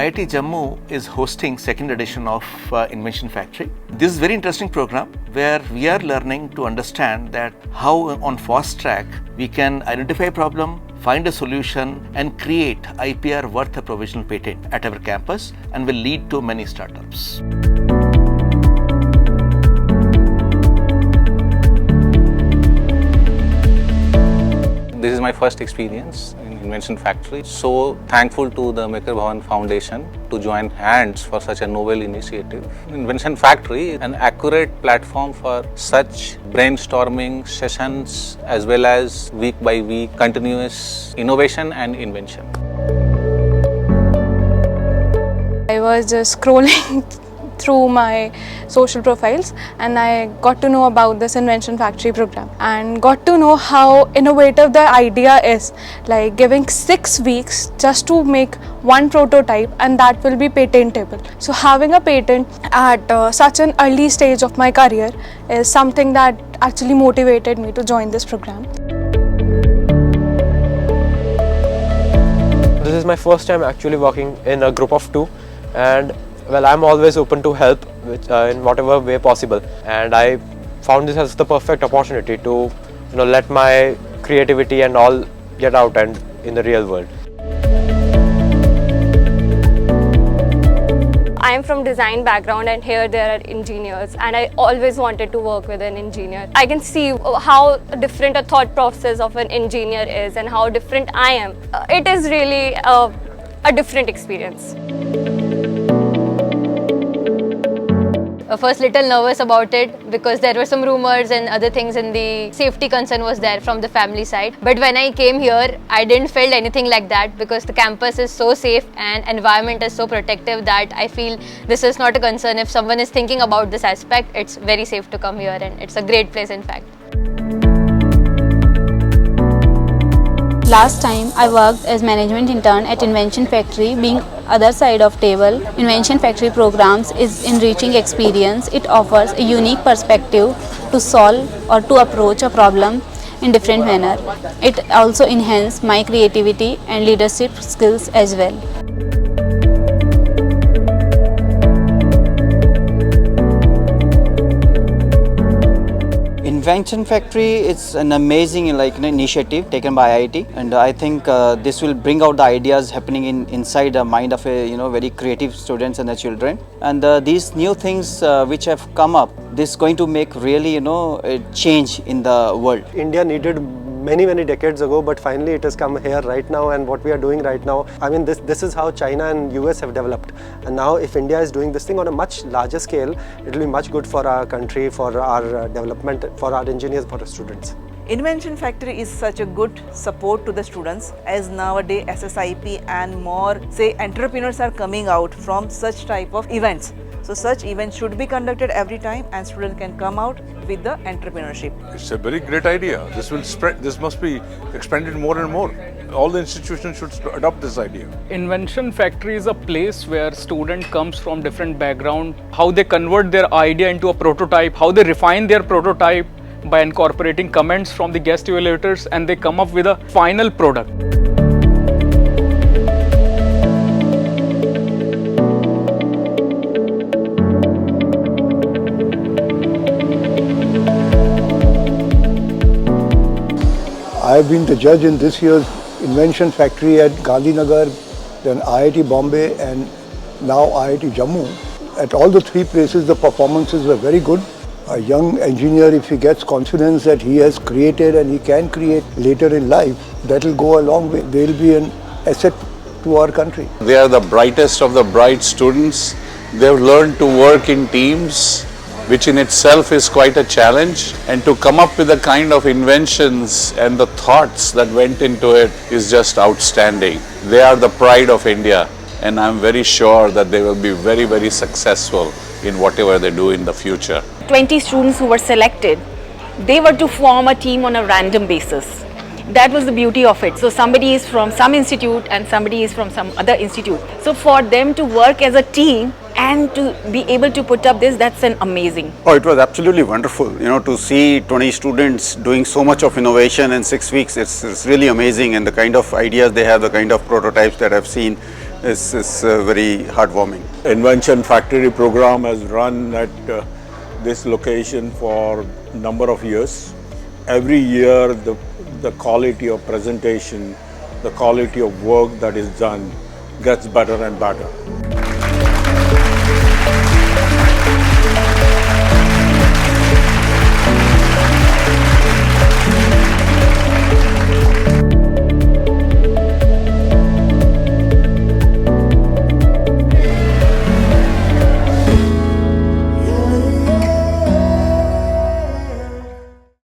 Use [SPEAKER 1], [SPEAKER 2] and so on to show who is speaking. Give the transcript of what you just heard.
[SPEAKER 1] IIT Jammu is hosting second edition of Invention Factory. This is a very interesting program where we are learning to understand that how on fast track we can identify a problem, find a solution and create IPR worth a provisional patent at our campus and will lead to many startups.
[SPEAKER 2] This is my first experience in Invention Factory. So thankful to the Maker Bhavan Foundation to join hands for such a novel initiative. Invention Factory is an accurate platform for such brainstorming sessions as well as week by week continuous innovation and invention.
[SPEAKER 3] I was just scrolling through my social profiles and I got to know about this Invention Factory program and got to know how innovative the idea is, like giving 6 weeks just to make one prototype and that will be patentable. So having a patent at such an early stage of my career is something that actually motivated me to join this program.
[SPEAKER 4] This is my first time actually working in a group of 2 and well, I'm always open to help in whatever way possible, and I found this as the perfect opportunity to let my creativity and all get out and in the real world.
[SPEAKER 5] I am from design background and here there are engineers and I always wanted to work with an engineer. I can see how different a thought process of an engineer is and how different I am. It is really a different experience.
[SPEAKER 6] First little nervous about it because there were some rumors and other things and the safety concern was there from the family side. But when I came here, I didn't feel anything like that because the campus is so safe and environment is so protective that I feel this is not a concern. If someone is thinking about this aspect, it's very safe to come here and it's a great place in fact.
[SPEAKER 7] Last time I worked as management intern at Invention Factory. Being other side of table, Invention Factory programs is enriching experience. It offers a unique perspective to solve or to approach a problem in different manner. It also enhances my creativity and leadership skills as well.
[SPEAKER 8] Invention Factory is an amazing initiative taken by IIT, and I think this will bring out the ideas happening inside the mind of very creative students and the children. And these new things which have come up, this is going to make really a change in the world.
[SPEAKER 9] India needed many decades ago, but finally it has come here right now, and what we are doing right now, I mean this is how China and US have developed, and now if India is doing this thing on a much larger scale, it will be much good for our country, for our development, for our engineers, for our students.
[SPEAKER 10] Invention Factory is such a good support to the students, as nowadays SSIP and more entrepreneurs are coming out from such type of events. So such events should be conducted every time and students can come out with the entrepreneurship.
[SPEAKER 11] It's a very great idea. This will spread. This must be expanded more and more. All the institutions should adopt this idea.
[SPEAKER 12] Invention Factory is a place where student comes from different background, how they convert their idea into a prototype, how they refine their prototype by incorporating comments from the guest evaluators, and they come up with a final product.
[SPEAKER 13] I have been the judge in this year's Invention Factory at Gandhinagar, then IIT Bombay and now IIT Jammu. At all the 3 places the performances were very good. A young engineer, if he gets confidence that he has created and he can create later in life, that will go a long way. They will be an asset to our country.
[SPEAKER 14] They are the brightest of the bright students. They have learned to work in teams, which in itself is quite a challenge, and to come up with the kind of inventions and the thoughts that went into it is just outstanding. They are the pride of India, and I'm very sure that they will be very successful in whatever they do in the future.
[SPEAKER 15] 20 students who were selected, they were to form a team on a random basis. That was the beauty of it. So somebody is from some institute and somebody is from some other institute. So for them to work as a team and to be able to put up this, that's an amazing.
[SPEAKER 16] Oh, it was absolutely wonderful. To see 20 students doing so much of innovation in 6 weeks, it's really amazing. And the kind of ideas they have, the kind of prototypes that I've seen, is very heartwarming.
[SPEAKER 17] Invention Factory program has run at this location for a number of years. Every year the quality of presentation, the quality of work that is done gets better and better.